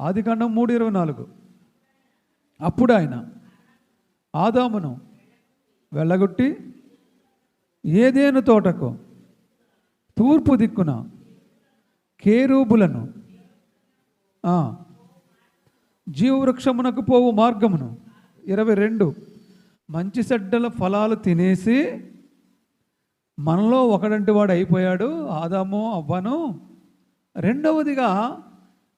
ఆదికాండం 3:24. అప్పుడు ఆయన ఆదామును వెళ్ళగొట్టి ఏదేను తోటకు తూర్పు దిక్కున కేరూబులను, జీవవృక్షమునకు పోవు మార్గమును 22 మంచి చెడ్డల ఫలాలు తినేసి మనలో ఒకడంటి వాడు అయిపోయాడు ఆదాము అవ్వను. రెండవదిగా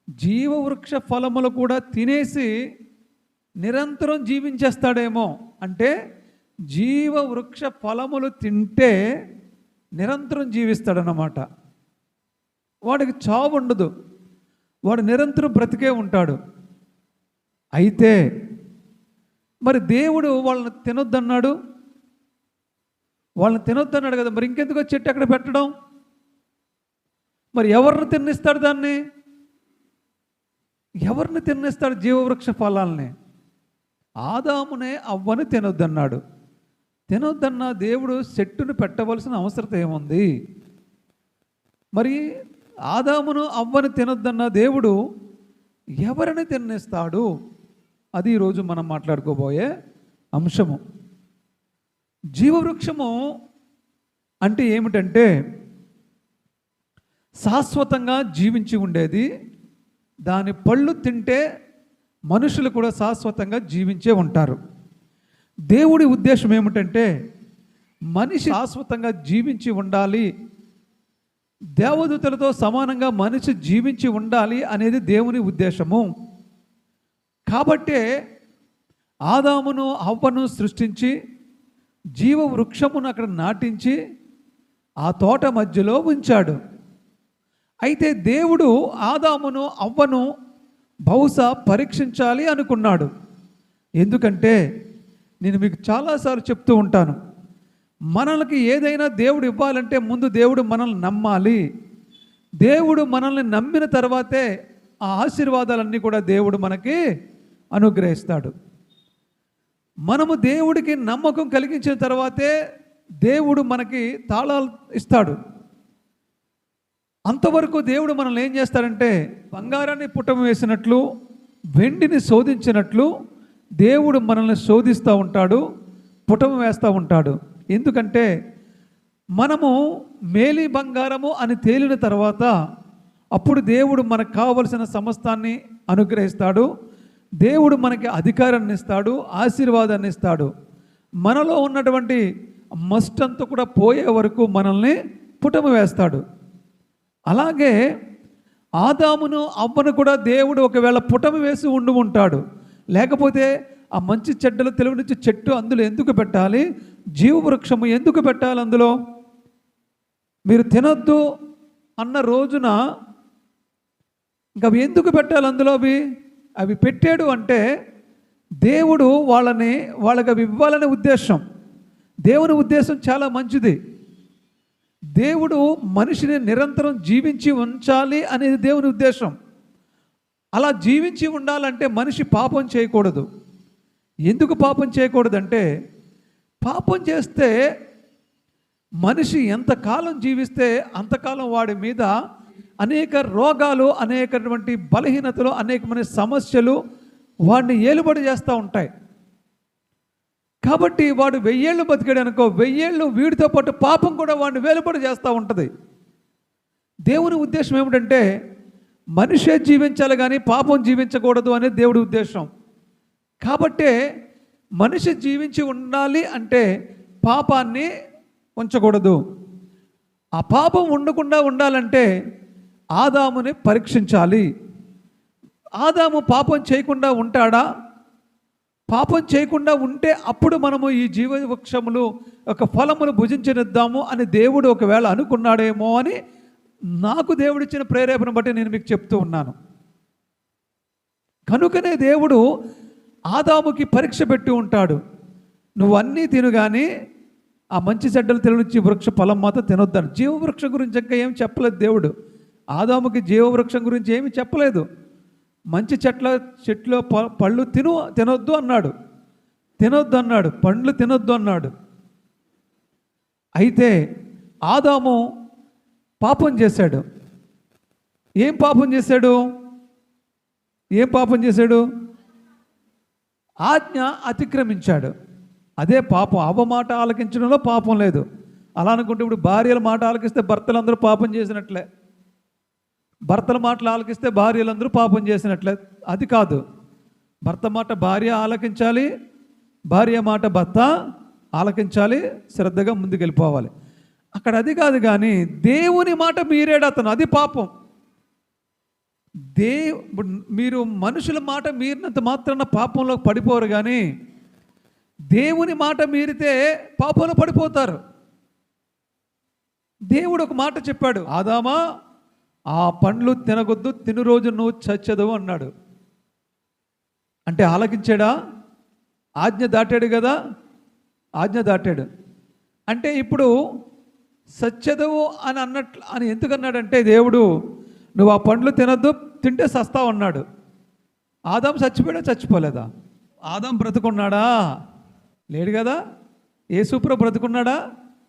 జీవవృక్ష ఫలములు కూడా తినేసి నిరంతరం జీవించేస్తాడేమో. అంటే జీవవృక్ష ఫలములు తింటే నిరంతరం జీవిస్తాడన్నమాట. వాడికి చావు ఉండదు, వాడు నిరంతరం బ్రతికే ఉంటాడు. అయితే మరి దేవుడు వాళ్ళని తినొద్దన్నాడు కదా, మరి ఇంకెందుకో చెట్టు అక్కడ పెట్టడం? మరి ఎవరిని తిన్నిస్తాడు దాన్ని? ఎవరిని తిన్నిస్తాడు జీవవృక్ష ఫలాల్ని? ఆదామునే అవ్వని తినొద్దన్నాడు. తినొద్దన్న దేవుడు చెట్టును పెట్టవలసిన అవసరం ఏముంది? మరి ఆదామును అవ్వని తినొద్దన్న దేవుడు ఎవరిని తిన్నిస్తాడు? అది ఈరోజు మనం మాట్లాడుకోబోయే అంశము. జీవవృక్షము అంటే ఏమిటంటే శాశ్వతంగా జీవించి ఉండేది. దాని పళ్ళు తింటే మనుషులు కూడా శాశ్వతంగా జీవించే ఉంటారు. దేవుడి ఉద్దేశం ఏమిటంటే మనిషి శాశ్వతంగా జీవించి ఉండాలి, దేవదూతలతో సమానంగా మనిషి జీవించి ఉండాలి అనేది దేవుని ఉద్దేశము. కాబట్టే ఆదామును హవ్వను సృష్టించి జీవవృక్షమును అక్కడ నాటించి ఆ తోట మధ్యలో ఉంచాడు. అయితే దేవుడు ఆదామును హవ్వను బహుశా పరీక్షించాలి అనుకున్నాడు. ఎందుకంటే నేను మీకు చాలాసార్లు చెప్తూ ఉంటాను, మనల్ని ఏదైనా దేవుడు ఇవ్వాలంటే ముందు దేవుడు మనల్ని నమ్మాలి. దేవుడు మనల్ని నమ్మిన తర్వాతే ఆ ఆశీర్వాదాలన్నీ కూడా దేవుడు మనకి అనుగ్రహిస్తాడు. మనము దేవుడికి నమ్మకం కలిగించిన తర్వాతే దేవుడు మనకి తాళాలు ఇస్తాడు. అంతవరకు దేవుడు మనల్ని ఏం చేస్తాడంటే బంగారాన్ని పుటం వేసినట్లు, వెండిని శోధించినట్లు దేవుడు మనల్ని శోధిస్తూ ఉంటాడు, పుటం వేస్తూ ఉంటాడు. ఎందుకంటే మనము మేలి బంగారము అని తేలిన తర్వాత అప్పుడు దేవుడు మనకు కావలసిన సమస్తాన్ని అనుగ్రహిస్తాడు. దేవుడు మనకి అధికారాన్ని ఇస్తాడు, ఆశీర్వాదాన్ని ఇస్తాడు. మనలో ఉన్నటువంటి మస్టంతా కూడా పోయే వరకు మనల్ని పుటము వేస్తాడు. అలాగే ఆదామును అవ్వను కూడా దేవుడు ఒకవేళ పుటము వేసి ఉంటాడు. లేకపోతే ఆ మంచి చెడ్డలు తెలివినిచ్చే చెట్టు అందులో ఎందుకు పెట్టాలి? జీవవృక్షము ఎందుకు పెట్టాలి? అందులో మీరు తినొద్దు అన్న రోజున ఇంకా అవి ఎందుకు పెట్టాలి? అందులో అవి పెట్టాడు అంటే దేవుడు వాళ్ళకి అవి ఇవ్వాలనే ఉద్దేశం. దేవుని ఉద్దేశం చాలా మంచిది. దేవుడు మనిషిని నిరంతరం జీవించి ఉంచాలి అనేది దేవుని ఉద్దేశం. అలా జీవించి ఉండాలంటే మనిషి పాపం చేయకూడదు. ఎందుకు పాపం చేయకూడదంటే పాపం చేస్తే మనిషి ఎంతకాలం జీవిస్తే అంతకాలం వాడి మీద అనేక రోగాలు, అనేకటువంటి బలహీనతలు, అనేకమైన సమస్యలు వాడిని ఏలుబడి చేస్తూ ఉంటాయి. కాబట్టి వాడు 1000 ఏళ్ళు బతికాడు అనుకో, 1000 ఏళ్ళు వీడితో పాటు పాపం కూడా వాడిని వేలుబడి చేస్తూ ఉంటుంది. దేవుని ఉద్దేశం ఏమిటంటే మనిషే జీవించాలి కానీ పాపం జీవించకూడదు అనేది దేవుడి ఉద్దేశం. కాబట్టే మనిషి జీవించి ఉండాలి అంటే పాపాన్ని ఉంచకూడదు. ఆ పాపం ఉండకుండా ఉండాలంటే ఆదాముని పరీక్షించాలి. ఆదాము పాపం చేయకుండా ఉంటాడా? పాపం చేయకుండా ఉంటే అప్పుడు మనము ఈ జీవవృక్షములు ఒక ఫలములు భుజించనిద్దాము అని దేవుడు ఒకవేళ అనుకున్నాడేమో అని నాకు దేవుడిచ్చిన ప్రేరేపణ బట్టి నేను మీకు చెప్తూ ఉన్నాను. కనుకనే దేవుడు ఆదాముకి పరీక్ష పెట్టి ఉంటాడు. నువ్వు అన్నీ తిను కానీ ఆ మంచి చెడ్డలు తెలియనిచ్చి వృక్ష ఫలం మాత్రం తినొద్దాను. జీవవృక్షం గురించి ఇంకా ఏమి చెప్పలేదు దేవుడు. ఆదాముకి జీవవృక్షం గురించి ఏమి చెప్పలేదు. మంచి చెట్లు పళ్ళు తినొద్దు అన్నాడు, పండ్లు తినొద్దు అన్నాడు. అయితే ఆదాము పాపం చేశాడు. ఏం పాపం చేశాడు? ఏం పాపం చేశాడు? ఆజ్ఞ అతిక్రమించాడు. అదే పాపం. అవ్వ మాట ఆలకించడంలో పాపం లేదు. అలా అనుకుంటే ఇప్పుడు భార్యల మాట ఆలకిస్తే భర్తలందరూ పాపం చేసినట్లే, భర్తల మాటలు ఆలకిస్తే భార్యలందరూ పాపం చేసినట్లే. అది కాదు. భర్త మాట భార్య ఆలకించాలి, భార్య మాట భర్త ఆలకించాలి, శ్రద్ధగా ముందుకెళ్ళిపోవాలి. అక్కడ అది కాదు. కానీ దేవుని మాట మీరేడు అతను, అది పాపం. మీరు మనుషుల మాట మీరినంత మాత్రాన పాపంలో పడిపోరు, కానీ దేవుని మాట మీరితే పాపంలో పడిపోతారు. దేవుడు ఒక మాట చెప్పాడు, ఆదామా ఆ పండ్లు తినగొద్దు, తిను రోజు నువ్వు చచ్చదు అన్నాడు. అంటే ఆలకించాడా? ఆజ్ఞ దాటాడు కదా, ఆజ్ఞ దాటాడు. అంటే ఇప్పుడు సత్యదవు అని అని ఎందుకు అన్నాడంటే దేవుడు, నువ్వు ఆ పండ్లు తినద్దు, తింటే సస్తావు అన్నాడు. ఆదాం చచ్చిపోయాడా? చచ్చిపోలేదా? ఆదాం బ్రతుకున్నాడా? లేడు కదా. యేసుప్రభు బ్రతుకున్నాడా?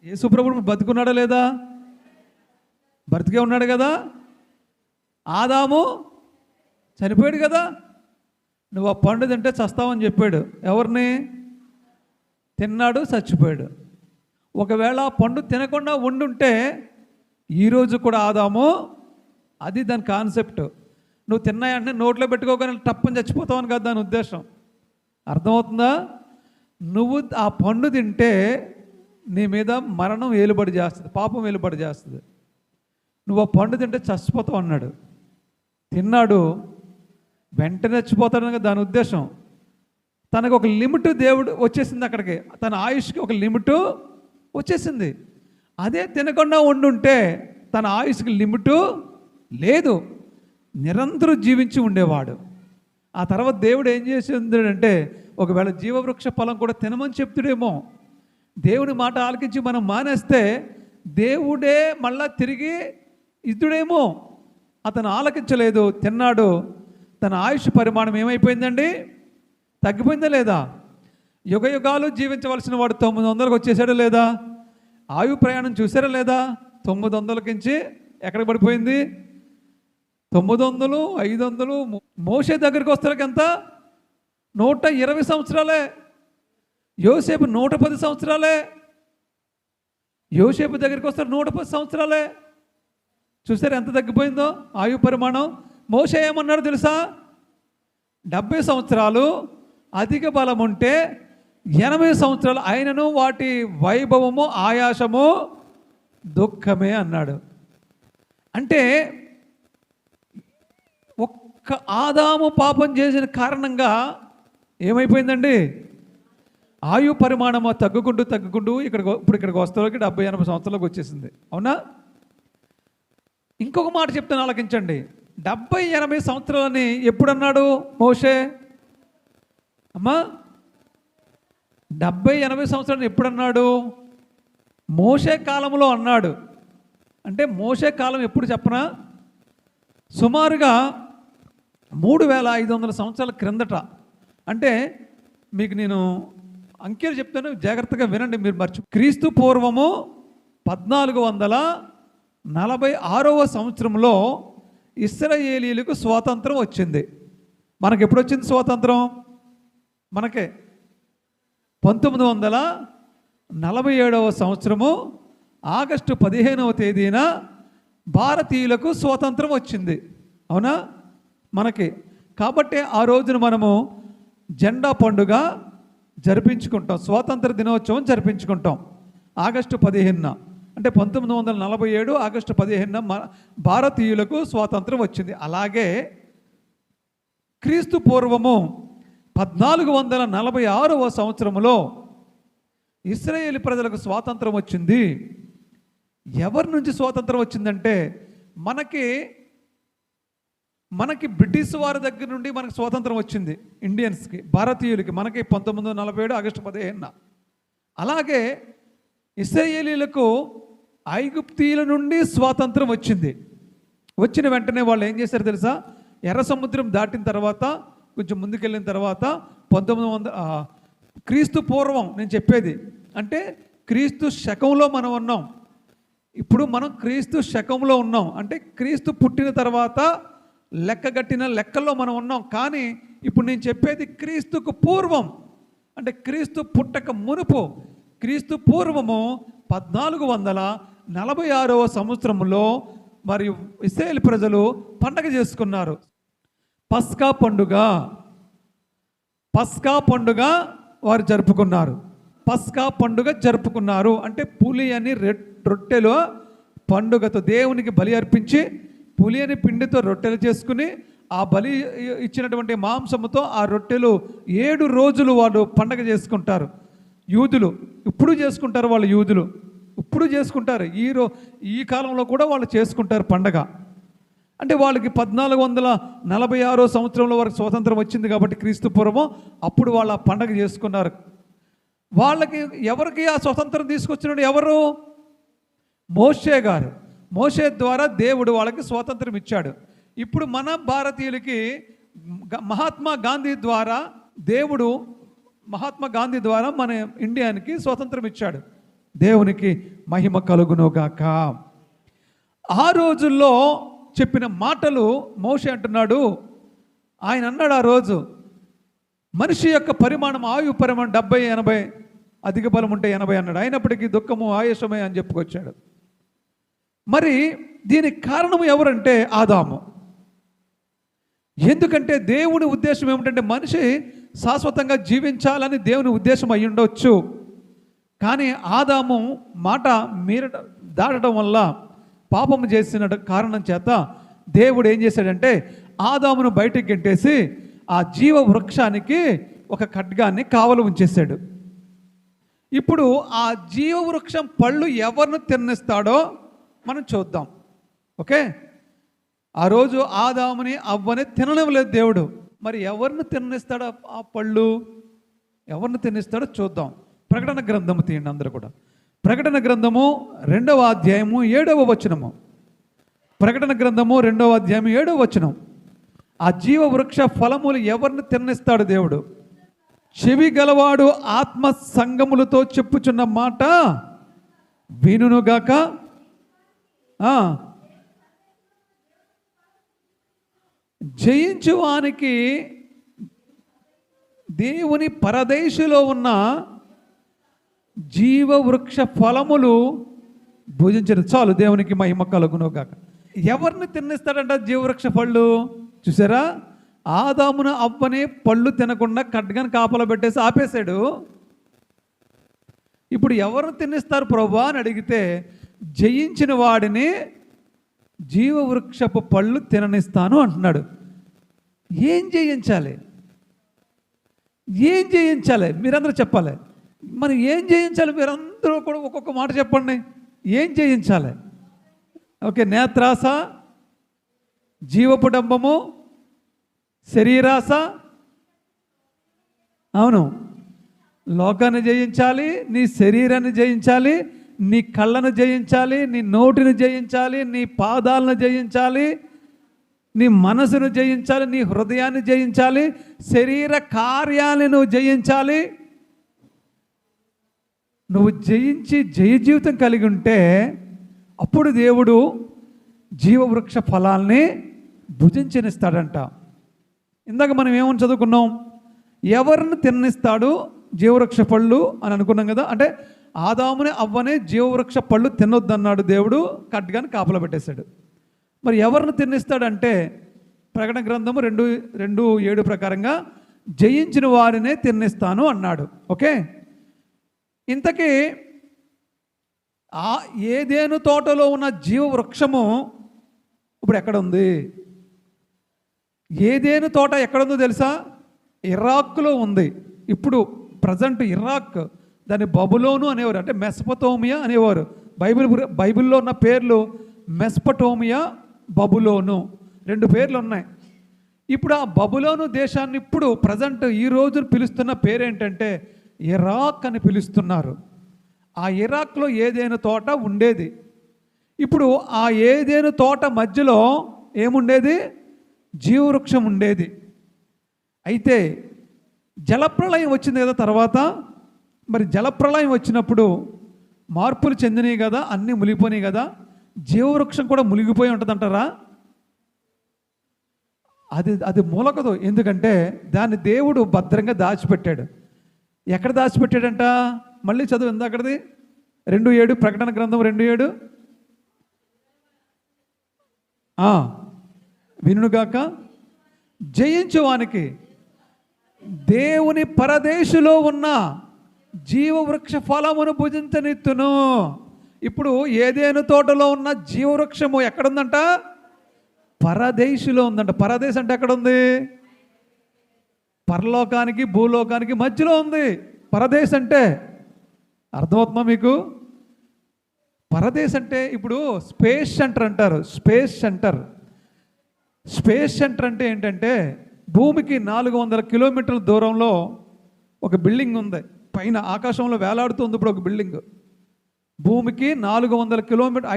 యేసుప్రభు బతుకున్నాడా లేదా? బ్రతికే ఉన్నాడు కదా. ఆదాము చనిపోయాడు కదా. నువ్వు ఆ పండు తింటే చస్తావని చెప్పాడు. ఎవరిని? తిన్నాడు, చచ్చిపోయాడు. ఒకవేళ ఆ పండు తినకుండా ఉండుంటే ఈరోజు కూడా ఆదాము, అది దాని కాన్సెప్ట్. నువ్వు తిన్నాయంటే నోట్లో పెట్టుకోగానే టప్పని చచ్చిపోతావని కదా దాని ఉద్దేశం. అర్థమవుతుందా? నువ్వు ఆ పండు తింటే నీ మీద మరణం ఏలుబడి చేస్తుంది, పాపం ఏలుబడి చేస్తుంది. నువ్వు ఆ పండు తింటే చచ్చిపోతావు అన్నాడు. తిన్నాడు, వెంటనే చచ్చిపోతాడు కదా దాని ఉద్దేశం. తనకు ఒక లిమిట్ దేవుడు వచ్చేసింది అక్కడికి, తన ఆయుష్కి ఒక లిమిటు వచ్చేసింది. అదే తినకుండా ఉండుంటే తన ఆయుష్కి లిమిటు లేదు, నిరంతరం జీవించి ఉండేవాడు. ఆ తర్వాత దేవుడు ఏం చేసిందంటే, ఒకవేళ జీవవృక్ష ఫలం కూడా తినమని చెప్తుడేమో. దేవుని మాట ఆలకించి మనం మానేస్తే దేవుడే మళ్ళా తిరిగి ఇద్దుడేమో. అతను ఆలకించలేదు, తిన్నాడు. తన ఆయుష్ పరిమాణం ఏమైపోయిందండి? తగ్గిపోయిందా లేదా? యుగ యుగాలు జీవించవలసిన వాడు 900కి వచ్చేసాడా లేదా? ఆయు ప్రయాణం చూసారా లేదా? 900కించి ఎక్కడికి పడిపోయింది? 900, 500. మోషే దగ్గరికి వస్తానికి ఎంత? 120 సంవత్సరాలే. యోసేపు 110 సంవత్సరాలే. యోసేపు దగ్గరికి వస్తారు 110 సంవత్సరాలే. చూసారు ఎంత తగ్గిపోయిందో ఆయు పరిమాణం. మోషే ఏమన్నాడు తెలుసా? 70 సంవత్సరాలు అధిక బలం ఉంటే 80 సంవత్సరాలు అయినను వాటి వైభవము ఆయాసము దుఃఖమే అన్నాడు. అంటే ఒక్క ఆదాము పాపం చేసిన కారణంగా ఏమైపోయిందండి? ఆయు పరిమాణము తగ్గుకుంటూ ఇక్కడికి వస్తేకి 70-80 సంవత్సరాలకు వచ్చేసింది. అవునా? ఇంకొక మాట చెప్తాను, ఆలకించండి. 70-80 సంవత్సరాలని ఎప్పుడన్నాడు మోషే? అమ్మా, 70-80 సంవత్సరాలు ఎప్పుడన్నాడు? మోషే కాలంలో అన్నాడు. అంటే మోషే కాలం ఎప్పుడు చెప్పనా? సుమారుగా 3500 సంవత్సరాల క్రిందట. అంటే మీకు నేను అంకెలు చెప్తాను, జాగ్రత్తగా వినండి, మీరు క్రీస్తు పూర్వము 1446వ సంవత్సరంలో ఇశ్రాయేలీయులకు స్వాతంత్రం వచ్చింది. మనకి ఎప్పుడు వచ్చింది స్వాతంత్రం? మనకే 1947వ సంవత్సరము ఆగస్టు 15వ తేదీన భారతీయులకు స్వాతంత్రం వచ్చింది. అవునా? మనకి. కాబట్టి ఆ రోజున మనము జెండా పండుగ జరిపించుకుంటాం, స్వాతంత్ర దినోత్సవం జరిపించుకుంటాం ఆగస్టు 15న. అంటే 1947 ఆగస్టు 15న భారతీయులకు స్వాతంత్రం వచ్చింది. అలాగే క్రీస్తు పూర్వము 1446వ సంవత్సరంలో ఇశ్రాయేలు ప్రజలకు స్వాతంత్రం వచ్చింది. ఎవరి నుంచి స్వాతంత్రం వచ్చిందంటే మనకి బ్రిటిష్ వారి దగ్గర నుండి మనకు స్వాతంత్రం వచ్చింది. ఇండియన్స్కి, భారతీయులకి మనకి 1947 ఆగస్టు 15న. అలాగే ఇశ్రాయేలీయులకు ఐగుప్తీయుల నుండి స్వాతంత్రం వచ్చింది. వచ్చిన వెంటనే వాళ్ళు ఏం చేశారు తెలుసా? ఎర్ర సముద్రం దాటిన తర్వాత కొంచెం ముందుకెళ్ళిన తర్వాత 1900 క్రీస్తు పూర్వం నేను చెప్పేది, అంటే క్రీస్తు శకంలో మనం ఉన్నాం. ఇప్పుడు మనం క్రీస్తు శకంలో ఉన్నాం. అంటే క్రీస్తు పుట్టిన తర్వాత లెక్కగట్టిన లెక్కల్లో మనం ఉన్నాం. కానీ ఇప్పుడు నేను చెప్పేది క్రీస్తుకు పూర్వం, అంటే క్రీస్తు పుట్టక మునుపు, క్రీస్తు పూర్వము 1446వ సంవత్సరంలో మరియు ఇశ్రాయేలు ప్రజలు పండగ చేసుకున్నారు. పస్కా పండుగ వారు జరుపుకున్నారు. పస్కా పండుగ జరుపుకున్నారు అంటే పులి అని రొట్టెలు పండుగతో దేవునికి బలి అర్పించి పులి అని పిండితో రొట్టెలు చేసుకుని ఆ బలి ఇచ్చినటువంటి మాంసముతో ఆ రొట్టెలు 7 రోజులు వాళ్ళు పండగ చేసుకుంటారు. యూదులు ఇప్పుడు చేసుకుంటారు, వాళ్ళు యూదులు ఇప్పుడు చేసుకుంటారు. ఈ కాలంలో కూడా వాళ్ళు చేసుకుంటారు పండగ. అంటే వాళ్ళకి 1446 సంవత్సరంలో వరకు స్వాతంత్రం వచ్చింది కాబట్టి క్రీస్తు పూర్వం అప్పుడు వాళ్ళు ఆ పండగ చేసుకున్నారు. వాళ్ళకి ఎవరికి ఆ స్వతంత్రం తీసుకొచ్చినాడు? ఎవరు? మోషే గారు. మోషే ద్వారా దేవుడు వాళ్ళకి స్వాతంత్రం ఇచ్చాడు. ఇప్పుడు మన భారతీయులకి మహాత్మా గాంధీ ద్వారా మన ఇండియానికి స్వాతంత్రం ఇచ్చాడు. దేవునికి మహిమ కలుగునుగాక. ఆ రోజుల్లో చెప్పిన మాటలు మోషే అంటున్నాడు. ఆయన అన్నాడు ఆ రోజు, మనిషి యొక్క పరిమాణం, ఆయు పరిమాణం 70-80, అధిక బలం ఉంటే 80 అన్నాడు. అయినప్పటికీ దుఃఖము ఆయాసమే అని చెప్పుకొచ్చాడు. మరి దీనికి కారణం ఎవరంటే ఆదాము. ఎందుకంటే దేవుని ఉద్దేశం ఏమిటంటే మనిషి శాశ్వతంగా జీవించాలని దేవుని ఉద్దేశం అయి ఉండొచ్చు. కానీ ఆదాము మాట దాటడం వల్ల పాపము చేసిన కారణం చేత దేవుడు ఏం చేశాడంటే ఆదామును బయటికి గెంటేసి ఆ జీవ వృక్షానికి ఒక ఖడ్గాన్ని కావలి ఉంచేశాడు. ఇప్పుడు ఆ జీవ వృక్షం పళ్ళు ఎవరిని తిన్నిస్తాడో మనం చూద్దాం. ఓకే, ఆ రోజు ఆదాముని అవ్వని తినలేలేదు దేవుడు. మరి ఎవరిని తిన్నిస్తాడో ఆ పళ్ళు, ఎవరిని తిన్నిస్తాడో చూద్దాం. ప్రకటన గ్రంథము తీయండి అందరూ కూడా. ప్రకటన గ్రంథము 2వ అధ్యాయము 7వ వచనము. ప్రకటన గ్రంథము 2వ అధ్యాయం 7వ వచనం. ఆ జీవ వృక్ష ఫలములు ఎవరిని తిన్నిస్తాడు దేవుడు? చెవి గలవాడు ఆత్మ సంగములతో చెప్పుచున్న మాట వినుగాక. జయించువానికి దేవుని పరదేశులో ఉన్న జీవవృక్ష ఫలములు భుజించిన చాలు. దేవునికి మహిమ కలుగునుగాక. ఎవరిని తిన్నిస్తాడంట జీవవృక్ష పళ్ళు? చూసారా, ఆదామును అవ్వని పళ్ళు తినకుండా ఖడ్గాని కాపలా పెట్టేసి ఆపేశాడు. ఇప్పుడు ఎవరిని తిన్నిస్తారు ప్రభువా అని అడిగితే జయించిన వాడిని జీవవృక్షపు పళ్ళు తిననిస్తాను అంటున్నాడు. ఏం జయించాలి? మీరందరూ చెప్పాలి. మరి ఏం జయించాలి? మీరందరూ కూడా ఒక్కొక్క మాట చెప్పండి. ఏం జయించాలి? ఓకే, నేత్రాస, జీవపు డంబము, శరీరాస. అవును, లోకాన్ని జయించాలి, నీ శరీరాన్ని జయించాలి, నీ కళ్ళను జయించాలి, నీ నోటిని జయించాలి, నీ పాదాలను జయించాలి, నీ మనసును జయించాలి, నీ హృదయాన్ని జయించాలి, శరీర కార్యాలను జయించాలి. నువ్వు జయించి జయ జీవితం కలిగి ఉంటే అప్పుడు దేవుడు జీవవృక్ష ఫలాల్ని భుజించనిస్తాడంట. ఇందాక మనం ఏమని చదువుకున్నాం? ఎవరిని తిన్నిస్తాడు జీవవృక్ష పళ్ళు అని అనుకున్నాం కదా. అంటే ఆదాముని అవ్వనే జీవవృక్ష పళ్ళు తినొద్దన్నాడు దేవుడు, ఖడ్గాని కాపలా పెట్టేశాడు. మరి ఎవరిని తిన్నిస్తాడంటే ప్రకటన గ్రంథము 2:7 ప్రకారంగా జయించిన వారినే తిన్నిస్తాను అన్నాడు. ఓకే, ఇంతకీ ఆ ఏదేను తోటలో ఉన్న జీవవృక్షము ఇప్పుడు ఎక్కడ ఉంది? ఏదేను తోట ఎక్కడుందో తెలుసా? ఇరాక్లో ఉంది. ఇప్పుడు ప్రజెంట్ ఇరాక్, దాన్ని బబులోను అనేవారు, అంటే మెస్పటోమియా అనేవారు. బైబిల్లో ఉన్న పేర్లు మెస్పటోమియా, బబులోను, 2 పేర్లు ఉన్నాయి. ఇప్పుడు ఆ బబులోను దేశాన్ని ఇప్పుడు ప్రజెంట్ ఈ రోజు పిలుస్తున్న పేరేంటంటే ఇరాక్ అని పిలుస్తున్నారు. ఆ ఇరాక్లో ఏదేను తోట ఉండేది. ఇప్పుడు ఆ ఏదేను తోట మధ్యలో ఏముండేది? జీవవృక్షం ఉండేది. అయితే జలప్రళయం వచ్చింది కదా తర్వాత. మరి జలప్రళయం వచ్చినప్పుడు మార్పులు చెందినాయి కదా, అన్నీ మునిగిపోయినాయి కదా. జీవవృక్షం కూడా మునిగిపోయి ఉంటుందంటారా? అది అది మూలకదు. ఎందుకంటే దాన్ని దేవుడు భద్రంగా దాచిపెట్టాడు. ఎక్కడ దాచిపెట్టాడంట? మళ్ళీ చదువు ఇందాకది 2:7 ప్రకటన గ్రంథం 2:7. వినుగాక, జయించువానికి దేవుని పరదేశులో ఉన్న జీవవృక్ష ఫలమును భుజించనిత్తును. ఇప్పుడు ఏదేను తోటలో ఉన్న జీవవృక్షము ఎక్కడుందంట? పరదేశులో ఉందంట. పరదేశ్ అంటే ఎక్కడుంది? పరలోకానికి భూలోకానికి మధ్యలో ఉంది పరదేశ్ అంటే. అర్థమవుతుందా మీకు? పరదేశ్ అంటే ఇప్పుడు స్పేస్ సెంటర్ అంటారు. స్పేస్ సెంటర్ అంటే ఏంటంటే భూమికి 400 కిలోమీటర్ల దూరంలో ఒక బిల్డింగ్ ఉంది. పైన ఆకాశంలో వేలాడుతుంది ఇప్పుడు ఒక బిల్డింగ్. భూమికి 400 కిలోమీటర్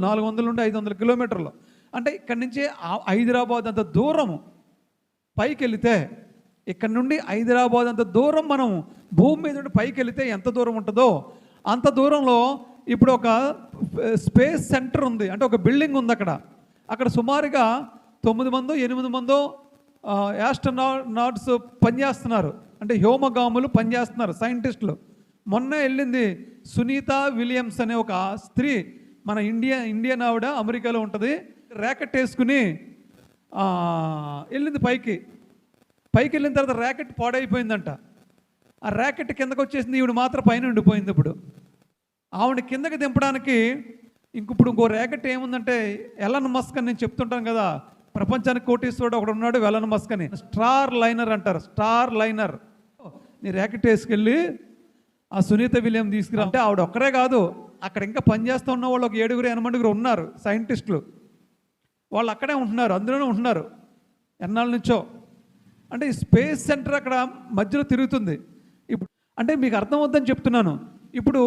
400 నుండి 500 కిలోమీటర్లు అంటే ఇక్కడి నుంచి హైదరాబాద్ అంత దూరము పైకి వెళితే, ఇక్కడ నుండి హైదరాబాద్ అంత దూరం మనం భూమి మీద నుండి పైకి వెళితే ఎంత దూరం ఉంటుందో అంత దూరంలో ఇప్పుడు ఒక స్పేస్ సెంటర్ ఉంది. అంటే ఒక బిల్డింగ్ ఉంది అక్కడ సుమారుగా 8 మందో యాస్ట్రోనాట్స్ పనిచేస్తున్నారు. అంటే వ్యోమగాములు పనిచేస్తున్నారు, సైంటిస్టులు. మొన్న వెళ్ళింది సునీత విలియమ్స్ అనే ఒక స్త్రీ, మన ఇండియన్ ఆవిడ, అమెరికాలో ఉంటుంది. ర్యాకెట్ వేసుకుని వెళ్ళింది పైకి వెళ్ళిన తర్వాత ర్యాకెట్ పాడైపోయిందంట. ఆ ర్యాకెట్ కిందకు వచ్చేసింది, ఈవిడ మాత్రం పైన ఉండిపోయింది. ఇప్పుడు ఆవిడ కిందకి దింపడానికి ఇంకో ర్యాకెట్ ఏముందంటే, ఎలన్ మస్క్ అని నేను చెప్తుంటాను కదా, ప్రపంచానికి కోటీశ్వరుడు ఒకడు ఉన్నాడు, ఎలన్ మస్క్ అని. స్టార్ లైనర్ అంటారు, స్టార్ లైనర్. నీ ర్యాకెట్ వేసుకెళ్ళి ఆ సునీత విలియం తీసుకురా అంటే ఆవిడ ఒక్కరే కాదు, అక్కడ ఇంకా పనిచేస్తూ ఉన్న వాళ్ళు ఒక 7-8 ఉన్నారు సైంటిస్టులు. వాళ్ళు అక్కడే ఉంటున్నారు, అందులోనే ఉంటున్నారు ఎన్నాళ్ళ నుంచో. అంటే ఈ స్పేస్ సెంటర్ అక్కడ మధ్యలో తిరుగుతుంది. ఇప్పుడు అంటే మీకు అర్థమవుద్దని చెప్తున్నాను. ఇప్పుడు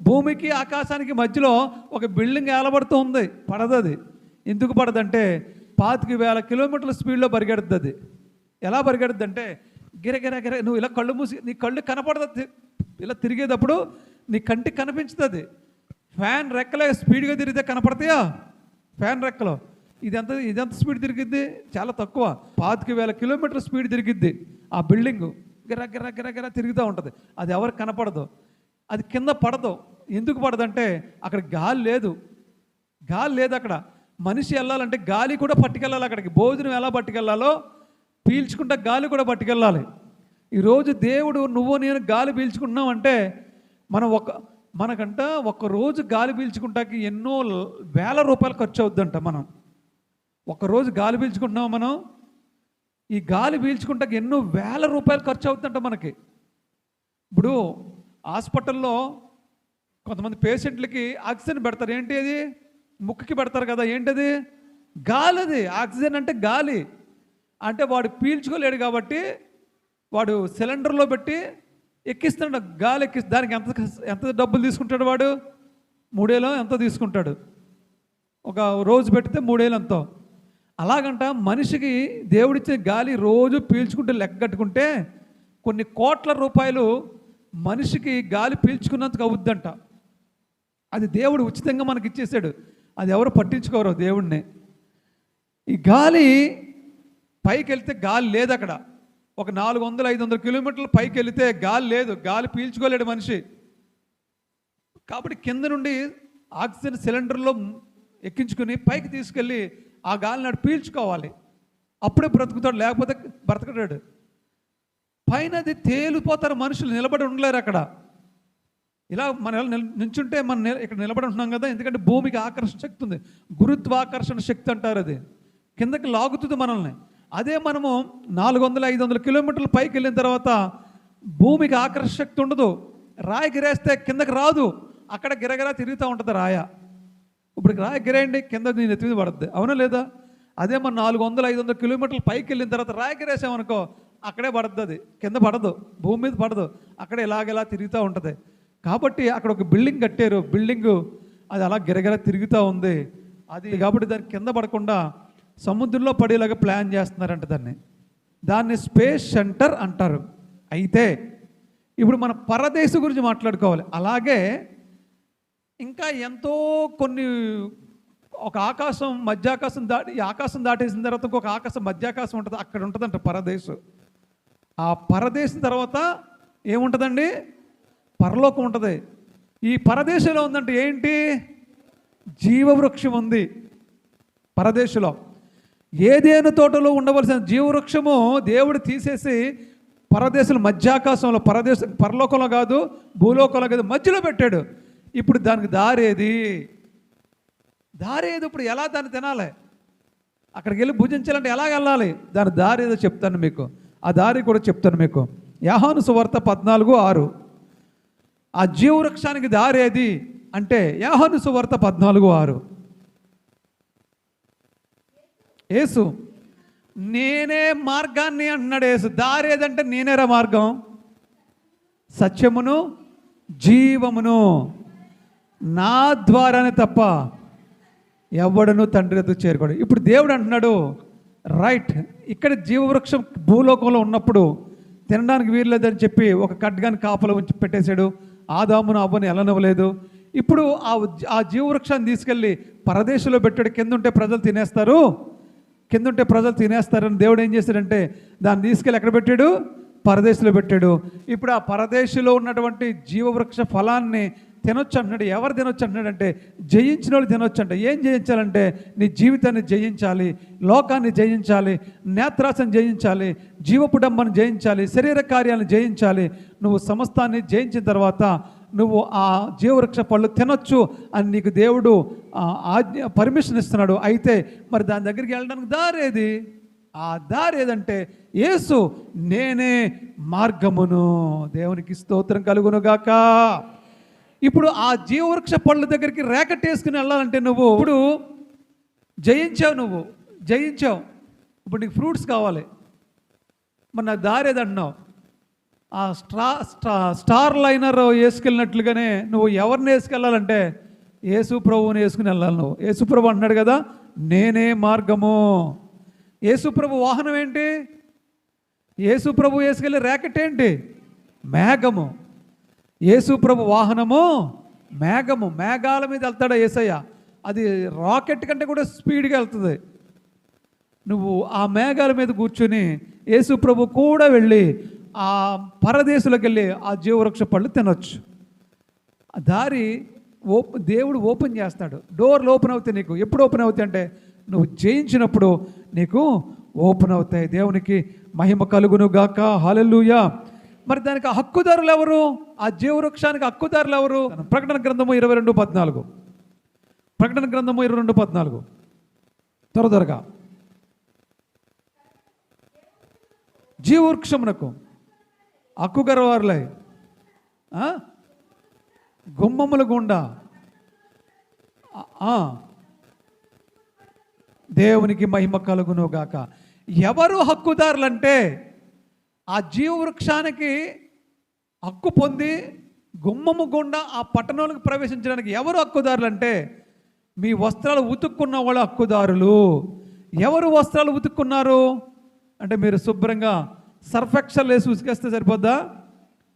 భూమికి ఆకాశానికి మధ్యలో ఒక బిల్డింగ్ ఏలబడుతూ ఉంది. పడదది. ఎందుకు పడదంటే 25,000 కిలోమీటర్ల స్పీడ్లో పరిగెడుతుంది అది. ఎలా పరిగెడుద్ది అంటే గిరగిర నువ్వు ఇలా కళ్ళు మూసి, నీ కళ్ళు కనపడదు. ఇలా తిరిగేటప్పుడు నీ కంటికి కనిపించుతుంది. ఫ్యాన్ రెక్కలే స్పీడ్గా తిరిగితే కనపడతాయా? ఫ్యాన్ రెక్కలో ఇదెంత స్పీడ్ తిరిగిద్ది? చాలా తక్కువ. 25,000 కిలోమీటర్ల స్పీడ్ తిరిగిద్ది ఆ బిల్డింగు. గిర తిరుగుతూ ఉంటుంది. అది ఎవరికి కనపడదు, అది కింద పడదు. ఎందుకు పడదంటే అక్కడ గాలి లేదు అక్కడ. మనిషి వెళ్ళాలంటే గాలి కూడా పట్టుకెళ్ళాలి అక్కడికి. భోజనం ఎలా పట్టుకెళ్ళాలో పీల్చుకుంటా గాలి కూడా పట్టుకెళ్ళాలి. ఈరోజు దేవుడు నువ్వు నేను గాలి పీల్చుకుంటున్నామంటే మనకంట ఒక్కరోజు గాలి పీల్చుకుంటాకి ఎన్నో వేల రూపాయలు ఖర్చు అవుద్దంట. మనం ఒక్కరోజు గాలి పీల్చుకుంటున్నాం, మనం ఈ గాలి పీల్చుకుంటాకి ఎన్నో వేల రూపాయలు ఖర్చు అవుతుందంట మనకి. ఇప్పుడు హాస్పిటల్లో కొంతమంది పేషెంట్లకి ఆక్సిజన్ పెడతారు. ఏంటి అది? ముక్కుకి పెడతారు కదా. ఏంటది? గాలి. అది ఆక్సిజన్ అంటే గాలి. అంటే వాడు పీల్చుకోలేడు కాబట్టి వాడు సిలిండర్లో పెట్టి ఎక్కిస్తాడు, గాలి ఎక్కిస్తాడు. దానికి ఎంత డబ్బులు తీసుకుంటాడు వాడు? 3,000 ఎంతో తీసుకుంటాడు. ఒక రోజు పెడితే 3,000 ఎంతో. అలాగంట మనిషికి దేవుడిచ్చే గాలి రోజు పీల్చుకుంటే లెక్క కట్టుకుంటే కొన్ని కోట్ల రూపాయలు మనిషికి గాలి పీల్చుకున్నందుకు అవుద్దంట. అది దేవుడు ఉచితంగా మనకి ఇచ్చేసాడు. అది ఎవరు పట్టించుకోరు దేవుడిని. ఈ గాలి పైకి వెళ్తే గాలి లేదు అక్కడ. ఒక 400-500 కిలోమీటర్లు పైకి వెళితే గాలి లేదు, గాలి పీల్చుకోలేడు మనిషి. కాబట్టి కింద నుండి ఆక్సిజన్ సిలిండర్లో ఎక్కించుకుని పైకి తీసుకెళ్ళి ఆ గాలి నాడు పీల్చుకోవాలి, అప్పుడే బ్రతుకుతాడు, లేకపోతే బ్రతకడాడు. పైన అది తేలిపోతారు మనుషులు, నిలబడి ఉండలేరు అక్కడ. ఇలా మనం నించుంటే మనం ఇక్కడ నిలబడి ఉంటున్నాం కదా, ఎందుకంటే భూమికి ఆకర్షణ శక్తి ఉంది, గురుత్వాకర్షణ శక్తి అంటారు. అది కిందకి లాగుతుంది మనల్ని. అదే మనము 400-500 కిలోమీటర్లు పైకి వెళ్ళిన తర్వాత భూమికి ఆకర్షణ శక్తి ఉండదు. రాయి గిరేస్తే కిందకి రాదు, అక్కడ గిరగిరా తిరుగుతూ ఉంటుంది రాయ. ఇప్పుడు రాయి గిరేయండి, కింద నేను ఎత్తి పడుద్ది, అవునా లేదా? అదే మన 400-500 కిలోమీటర్లు పైకి వెళ్ళిన తర్వాత రాయి గిరేసామనుకో, అక్కడే పడుతుంది, అది కింద పడదు, భూమి మీద పడదు, అక్కడే ఇలాగెలా తిరుగుతూ ఉంటుంది. కాబట్టి అక్కడ ఒక బిల్డింగ్ కట్టారు, బిల్డింగు అది అలా గిరగిర తిరుగుతూ ఉంది. అది కాబట్టి దాని కింద పడకుండా సముద్రంలో పడేలాగా ప్లాన్ చేస్తున్నారంట. దాన్ని స్పేస్ సెంటర్ అంటారు. అయితే ఇప్పుడు మన పరదేశం గురించి మాట్లాడుకోవాలి. అలాగే ఇంకా ఎంతో కొన్ని ఒక ఆకాశం మధ్యాకాశం దాటి, ఈ ఆకాశం దాటేసిన తర్వాత ఇంకొక ఆకాశం మధ్యాకాశం ఉంటుంది, అక్కడ ఉంటుందంట పరదేశం. ఆ పరదేశం తర్వాత ఏముంటుందండి? పరలోకం ఉంటుంది. ఈ పరదేశంలో ఉందంటే ఏంటి? జీవవృక్షం ఉంది పరదేశంలో. ఏదేను తోటలో ఉండవలసిన జీవవృక్షము దేవుడు తీసేసి పరదేశంలో మధ్యాకాశంలో, పరలోకంలో కాదు, భూలోకంలో కాదు, మధ్యలో పెట్టాడు. ఇప్పుడు దానికి దారేది? ఇప్పుడు ఎలా దాన్ని తినాలి? అక్కడికి వెళ్ళి భుజించాలంటే ఎలా వెళ్ళాలి? దాని దారి ఏదో చెప్తాను మీకు, ఆ దారి కూడా చెప్తాను మీకు. యోహాను సువార్త 14:6. ఆ జీవవృక్షానికి దారేది అంటే యోహాను సువార్త 14:6. యేసు నేనే మార్గాన్ని అంటున్నాడు. యేసు దారేదంటే నేనేరా మార్గం, సత్యమును జీవమును, నా ద్వారానే తప్ప ఎవడను తండ్రి ఎదుగు చేరుకోడు. ఇప్పుడు దేవుడు అంటున్నాడు, రైట్, ఇక్కడ జీవవృక్షం భూలోకంలో ఉన్నప్పుడు తినడానికి వీలు లేదని చెప్పి ఒక ఖడ్గాని కాపలా ఉంచి పెట్టేశాడు. ఆదామును అవ్వను వెళ్ళనివ్వలేదు. ఇప్పుడు ఆ జీవవృక్షాన్ని తీసుకెళ్ళి పరదేశంలో పెట్టాడు. కిందుంటే ప్రజలు తినేస్తారని దేవుడు ఏం చేశాడంటే దాన్ని తీసుకెళ్ళి ఎక్కడ పెట్టాడు? పరదేశంలో పెట్టాడు. ఇప్పుడు ఆ పరదేశంలో ఉన్నటువంటి జీవవృక్ష ఫలాన్ని తినొచ్చు అంటున్నాడు. ఎవరు తినొచ్చు అంటున్నాడంటే జయించిన వాళ్ళు తినొచ్చు అంట. ఏం జయించాలంటే నీ జీవితాన్ని జయించాలి, లోకాన్ని జయించాలి, నేత్రాసను జయించాలి, జీవపుడంబను జయించాలి, శరీర కార్యాలను జయించాలి. నువ్వు సమస్తాన్ని జయించిన తర్వాత నువ్వు ఆ జీవవృక్ష పళ్ళు తినొచ్చు అని నీకు దేవుడు పర్మిషన్ ఇస్తున్నాడు. అయితే మరి దాని దగ్గరికి వెళ్ళడానికి దారేది? ఆ దారి ఏదంటే యేసు నేనే మార్గమును. దేవునికి స్తోత్రం కలుగునుగాక. ఇప్పుడు ఆ జీవవృక్ష పళ్ళ దగ్గరికి రేకట్ వేసుకుని వెళ్ళాలంటే నువ్వు ఇప్పుడు జయించావు. ఇప్పుడు నీకు ఫ్రూట్స్ కావాలి, మరి నాకు దారేదంటున్నావు. ఆ స్టార్ లైనర్ వేసుకెళ్ళినట్లుగానే నువ్వు ఎవరిని వేసుకెళ్ళాలంటే యేసు ప్రభువుని వేసుకుని వెళ్ళాలి. నువ్వు యేసు ప్రభు అంటున్నాడు కదా, నేనే మార్గము. యేసు ప్రభు వాహనం ఏంటి? యేసు ప్రభు వేసుకెళ్ళి ర్యాకెట్ ఏంటి? మేఘము. యేసు ప్రభు వాహనము మేఘము. మేఘాల మీద వెళ్తాడా యేసయ్య? అది రాకెట్ కంటే కూడా స్పీడ్గా వెళ్తుంది. నువ్వు ఆ మేఘాల మీద కూర్చుని యేసు ప్రభు కూడా వెళ్ళి ఆ పరదేశంలోకి వెళ్ళి ఆ జీవవృక్ష పళ్ళు తినొచ్చు. దారి దేవుడు ఓపెన్ చేస్తాడు. డోర్లు ఓపెన్ అవుతాయి నీకు. ఎప్పుడు ఓపెన్ అవుతాయి అంటే నువ్వు జయించినప్పుడు నీకు ఓపెన్ అవుతాయి. దేవునికి మహిమ కలుగును గాక. హల్లెలూయా. మరి దానికి హక్కుదారులు ఎవరు? ఆ జీవవృక్షానికి హక్కుదారులు ఎవరు? ప్రకటన గ్రంథము 22:14. ప్రకటన గ్రంథము 22:14. త్వరగా జీవవృక్షమునకు హక్కుగలవారులై గుమ్మముల గుండా దేవునికి మహిమ కలుగును గాక. ఎవరు హక్కుదారులంటే ఆ జీవవృక్షానికి హక్కు పొంది గుమ్మము గుండా ఆ పట్టణంలోకి ప్రవేశించడానికి ఎవరు హక్కుదారులు అంటే మీ వస్త్రాలు ఉతుక్కున్న వాళ్ళు హక్కుదారులు. ఎవరు వస్త్రాలు ఉతుక్కున్నారు అంటే మీరు శుభ్రంగా సర్ఫెక్సల్ వేసి ఉతికేస్తే సరిపోద్దా?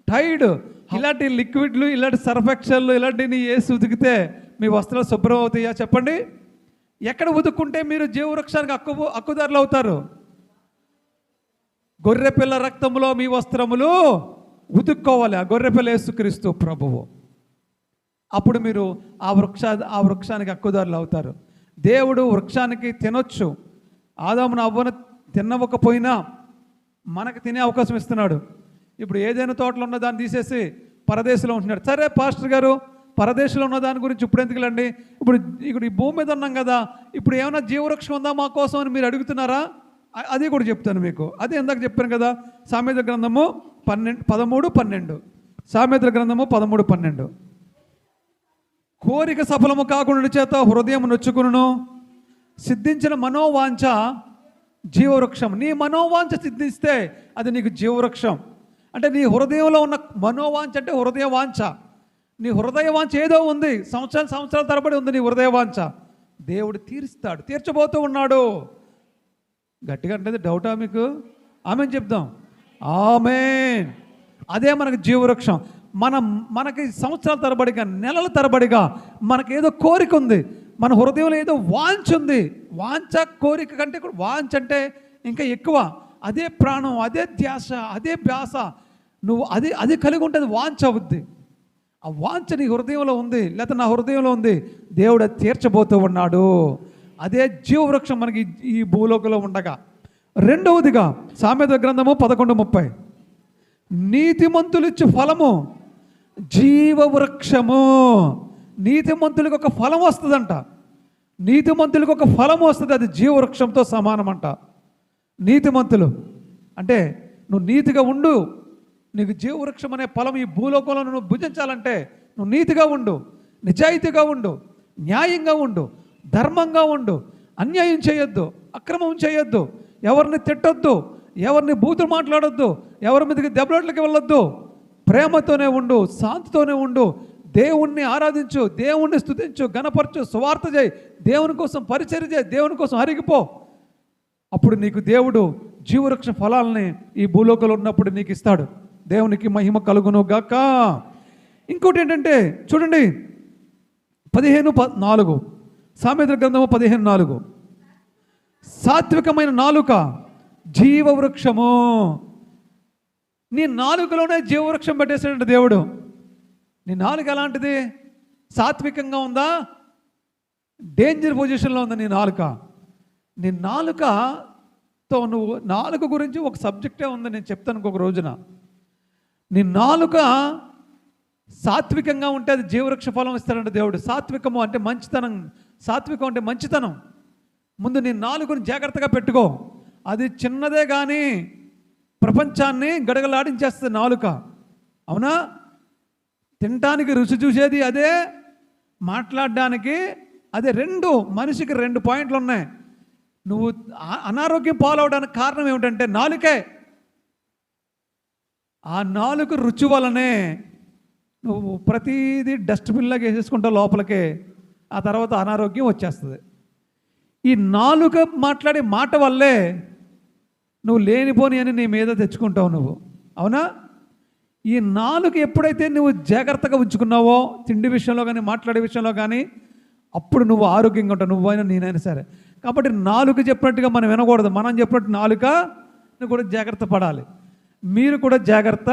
టైడ్ ఇలాంటి లిక్విడ్లు, ఇలాంటి సర్ఫెక్సల్లు ఇలాంటివి వేసి ఉతికితే మీ వస్త్రాలు శుభ్రం అవుతాయా? చెప్పండి. ఎక్కడ ఉతుక్కుంటే మీరు జీవవృక్షానికి హక్కుదారులు అవుతారు? గొర్రెపిల్ల రక్తంలో మీ వస్త్రములు ఉతుక్కోవాలి. ఆ గొర్రెపిల్ల యేసుక్రీస్తు ప్రభువు. అప్పుడు మీరు ఆ వృక్షానికి హక్కుదారులు అవుతారు. దేవుడు వృక్షానికి తినొచ్చు. ఆదామును అవ్వను తినవకపోయినా మనకు తినే అవకాశం ఇస్తున్నాడు. ఇప్పుడు ఏదైనా తోటలో ఉన్న దాన్ని తీసేసి పరదేశంలో ఉంటున్నాడు. సరే పాస్టర్ గారు, పరదేశంలో ఉన్న దాని గురించి ఇప్పుడు ఎందుకులండి? ఇప్పుడు ఈ భూమి మీద ఉన్నాం కదా, ఇప్పుడు ఏమైనా జీవవృక్షం ఉందా మా కోసం అని మీరు అడుగుతున్నారా? అది కూడా చెప్తాను మీకు. అదే ఇందాక చెప్పాను కదా, సామెతల గ్రంథము 13:12. సామెతల గ్రంథము 13:12. కోరిక సఫలము కాకుండా చేత హృదయం నొచ్చుకును, సిద్ధించిన మనోవాంఛ జీవవృక్షం. నీ మనోవాంఛ సిద్ధిస్తే అది నీకు జీవవృక్షం. అంటే నీ హృదయంలో ఉన్న మనోవాంఛ అంటే హృదయ వాంఛ. నీ హృదయ వాంఛ ఏదో ఉంది, సంవత్సరాల తరబడి ఉంది నీ హృదయ వాంఛ. దేవుడు తీర్చబోతూ ఉన్నాడు. గట్టిగా అంటే డౌటా మీకు? ఆమెన్ చెప్దాం. ఆమేన్. అదే మనకు జీవవృక్షం. మనకి సంవత్సరాల తరబడిగా, నెలల తరబడిగా మనకేదో కోరిక ఉంది. మన హృదయంలో ఏదో వాంఛ ఉంది. వాంఛ కోరిక కంటే కూడా వాంఛ అంటే ఇంకా ఎక్కువ. అదే ప్రాణం, అదే ధ్యాస, అదే ధ్యాస. నువ్వు అది కలిగి ఉంటుంది, వాంఛ అవుద్ది. ఆ వాంఛ నీ హృదయంలో ఉంది, లేకపోతే నా హృదయంలో ఉంది. దేవుడు అది తీర్చబోతూ ఉన్నాడు. అదే జీవవృక్షం మనకి ఈ భూలోకంలో ఉండగా. రెండవదిగా సామెతల గ్రంథము 11:30, నీతిమంతులు ఇచ్చు ఫలము జీవవృక్షము. నీతిమంతులకు ఒక ఫలం వస్తుందంట. నీతిమంతులకు ఒక ఫలం వస్తుంది, అది జీవవృక్షంతో సమానమంట. నీతిమంతులు అంటే నువ్వు నీతిగా ఉండు, నీకు జీవవృక్షం అనే ఫలం ఈ భూలోకంలో నువ్వు భుజించాలంటే నువ్వు నీతిగా ఉండు, నిజాయితీగా ఉండు, న్యాయంగా ఉండు, ధర్మంగా ఉండు, అన్యాయం చేయొద్దు, అక్రమం చేయొద్దు, ఎవరిని తిట్టొద్దు, ఎవరిని బూతులు మాట్లాడొద్దు, ఎవరి మీదకి దెబ్బలాట్లకి వెళ్ళొద్దు. ప్రేమతోనే ఉండు, శాంతితోనే ఉండు, దేవుణ్ణి ఆరాధించు, దేవుణ్ణి స్తుతించు, గణపరచు, సువార్త చేయి, దేవుని కోసం పరిచర్య చేయి, దేవుని కోసం అరిగిపో. అప్పుడు నీకు దేవుడు జీవవృక్ష ఫలాలని ఈ భూలోకంలో ఉన్నప్పుడు నీకు ఇస్తాడు. దేవునికి మహిమ కలుగును గాక. ఇంకోటి ఏంటంటే చూడండి 15:4 సామెతల గ్రంథము 15:4, సాత్వికమైన నాలుక జీవవృక్షము. నీ నాలుకలోనే జీవవృక్షం పెట్టేసాడంట దేవుడు. నీ నాలుక ఎలాంటిది? సాత్వికంగా ఉందా? డేంజర్ పొజిషన్లో ఉంది నీ నాలుక. నీ నాలుకతో నువ్వు, నాలుక గురించి ఒక సబ్జెక్టే ఉంది, నేను చెప్తాను ఇంకొక రోజున. నీ నాలుక సాత్వికంగా ఉంటే అది జీవవృక్ష ఫలం ఇస్తాడంట దేవుడు. సాత్వికము అంటే మంచితనం, సాత్వికం అంటే మంచితనం. ముందు నీ నాలుకను జాగ్రత్తగా పెట్టుకో. అది చిన్నదే కానీ ప్రపంచాన్ని గడగలాడించేస్తుంది నాలుక. అవునా? తినటానికి రుచి చూసేది అదే, మాట్లాడడానికి అదే. మనిషికి 2 పాయింట్లు ఉన్నాయి. నువ్వు అనారోగ్యం పాలవడానికి కారణం ఏమిటంటే నాలుకే. ఆ నాలుక రుచి వలనే నువ్వు ప్రతిదీ డస్ట్బిన్లాగా వేసేసుకుంటావు లోపలికే. ఆ తర్వాత అనారోగ్యం వచ్చేస్తుంది. ఈ నాలుక మాట్లాడే మాట వల్లే నువ్వు లేనిపోని అని నీ మీద తెచ్చుకుంటావు నువ్వు. అవునా? ఈ నాలుక ఎప్పుడైతే నువ్వు జాగ్రత్తగా ఉంచుకున్నావో, తిండి విషయంలో కానీ మాట్లాడే విషయంలో కానీ, అప్పుడు నువ్వు ఆరోగ్యంగా ఉంటావు, నువ్వైనా నేనైనా సరే. కాబట్టి నాలుక చెప్పినట్టుగా మనం వినకూడదు. మనం చెప్పినట్టు నాలుక నువ్వు కూడా జాగ్రత్త పడాలి. మీరు కూడా జాగ్రత్త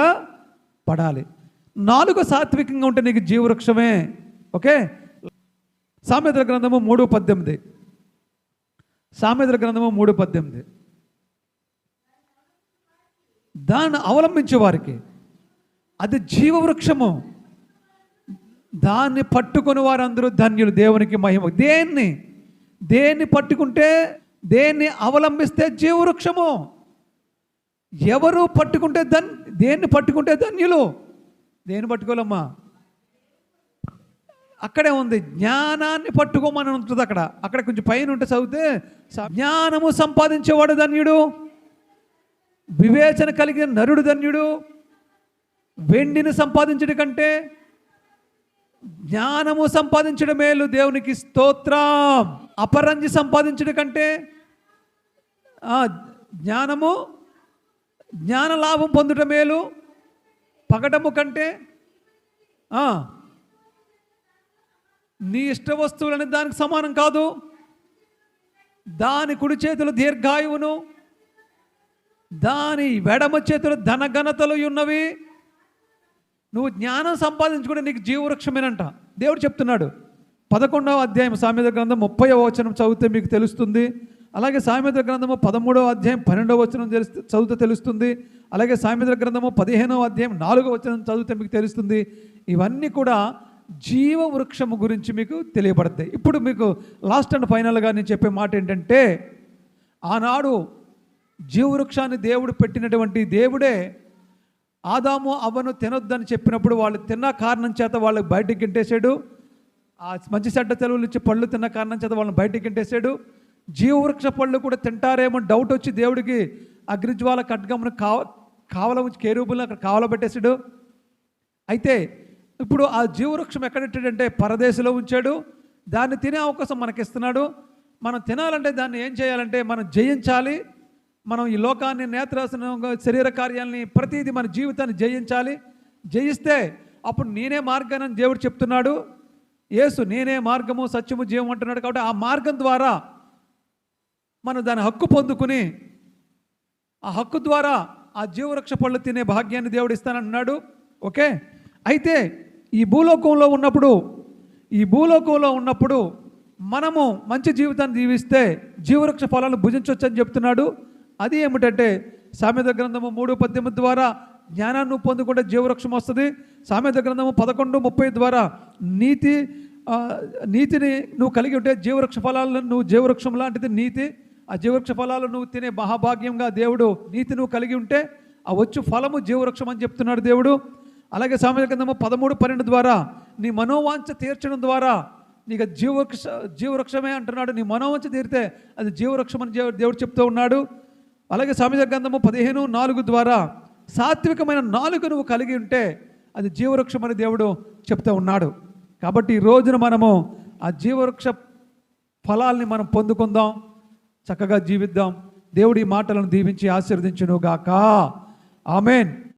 పడాలి. నాలుక సాత్వికంగా ఉంటే నీకు జీవవృక్షమే. ఓకే. సామెతల గ్రంథము 3:18, సామెతల గ్రంథము 3:18, దాన్ని అవలంబించే వారికి అది జీవవృక్షము, దాన్ని పట్టుకొని వారందరూ ధన్యులు. దేవునికి మహిమ. దేన్ని పట్టుకుంటే, దేన్ని అవలంబిస్తే జీవవృక్షము. ఎవరు పట్టుకుంటే దేన్ని పట్టుకుంటే ధన్యులు. దేన్ని పట్టుకోవాలమ్మా? అక్కడే ఉంది, జ్ఞానాన్ని పట్టుకోమని ఉంటుంది. అక్కడ కొంచెం పైన ఉంటే చదివితే, జ్ఞానము సంపాదించేవాడు ధన్యుడు, వివేచన కలిగిన నరుడు ధన్యుడు. వెండిని సంపాదించడం కంటే జ్ఞానము సంపాదించడం మేలు. దేవునికి స్తోత్రం. అపరంజి సంపాదించడం కంటే జ్ఞాన లాభం పొందడం మేలు. పగటము కంటే నీ ఇష్ట వస్తువులని దానికి సమానం కాదు. దాని కుడి చేతులు దీర్ఘాయువును, దాని ఎడమ చేతులు ధనఘనతలు ఉన్నవి. నువ్వు జ్ఞానం సంపాదించుకుంటే నీకు జీవవృక్షమేనంట దేవుడు చెప్తున్నాడు. 11వ అధ్యాయం సామెతల గ్రంథం 30వ వచనం చదివితే మీకు తెలుస్తుంది. అలాగే సామెతల గ్రంథము 13వ అధ్యాయం 12వ వచనం చదివితే తెలుస్తుంది. అలాగే సామెతల గ్రంథము 15వ అధ్యాయం 4వ వచనం చదివితే మీకు తెలుస్తుంది. ఇవన్నీ కూడా జీవవృక్షము గురించి మీకు తెలియబడతాయి. ఇప్పుడు మీకు లాస్ట్ అండ్ ఫైనల్గా నేను చెప్పే మాట ఏంటంటే, ఆనాడు జీవవృక్షాన్ని దేవుడు పెట్టినటువంటి దేవుడే ఆదాము అవ్వను తినొద్దని చెప్పినప్పుడు వాళ్ళు తిన్న కారణం చేత వాళ్ళకి బయటికి గెంటేశాడు. ఆ మంచి చెడ్డ తెలుగులు ఇచ్చి పళ్ళు తిన్న కారణం చేత వాళ్ళని బయటికి గెంటేశాడు. జీవవృక్ష పళ్ళు కూడా తింటారేమో డౌట్ వచ్చి దేవుడికి అగ్నిజ్వాల ఖడ్గమును కావల ఉంచి కేరూబులను అక్కడ కావలబెట్టేశాడు. అయితే ఇప్పుడు ఆ జీవవృక్షం ఎక్కడెట్టాడంటే పరదేశంలో ఉంచాడు. దాన్ని తినే అవకాశం మనకిస్తున్నాడు. మనం తినాలంటే దాన్ని ఏం చేయాలంటే మనం జయించాలి. మనం ఈ లోకాన్ని, నేత్రాసనంగా, శరీర కార్యాలని, ప్రతిదీ మన జీవితాన్ని జయించాలి. జయిస్తే అప్పుడు నేనే మార్గాన్ని దేవుడు చెప్తున్నాడు. యేసు నేనే మార్గము సత్యము జీవం అంటున్నాడు. కాబట్టి ఆ మార్గం ద్వారా మనం దాని హక్కు పొందుకుని ఆ హక్కు ద్వారా ఆ జీవవృక్ష పళ్ళు తినే భాగ్యాన్ని దేవుడు ఇస్తానంటున్నాడు. ఓకే, అయితే ఈ భూలోకంలో ఉన్నప్పుడు మనము మంచి జీవితాన్ని జీవిస్తే జీవవృక్ష ఫలాలను భుజించవచ్చు అని చెప్తున్నాడు. అది ఏమిటంటే సామెత గ్రంథము 3:18 ద్వారా జ్ఞానాన్ని నువ్వు పొందుకుంటే జీవవృక్షం వస్తుంది. సామెత గ్రంథము 11:30 ద్వారా నీతిని నువ్వు కలిగి ఉంటే జీవవృక్ష ఫలాలను నువ్వు జీవవృక్షం లాంటిది నీతి. ఆ జీవవృక్ష ఫలాలు నువ్వు తినే మహాభాగ్యంగా దేవుడు నీతి నువ్వు కలిగి ఉంటే ఆ వచ్చు ఫలము జీవవృక్షం అని చెప్తున్నాడు దేవుడు. అలాగే సామెత గ్రంథము 13:12 ద్వారా నీ మనోవాంఛ తీర్చడం ద్వారా నీకు జీవవృక్షమే అంటున్నాడు. నీ మనోవాంఛ తీరితే అది జీవవృక్షం అని దేవుడు చెప్తూ ఉన్నాడు. అలాగే సామెత గ్రంథము 15:4 ద్వారా సాత్వికమైన నాలుక నువ్వు కలిగి ఉంటే అది జీవవృక్షం అని దేవుడు చెప్తూ ఉన్నాడు. కాబట్టి ఈ రోజున మనము ఆ జీవవృక్ష ఫలాల్ని మనం పొందుకుందాం, చక్కగా జీవిద్దాం. దేవుడి మాటలను దీవించి ఆశీర్వదించును గాక. ఆమేన్.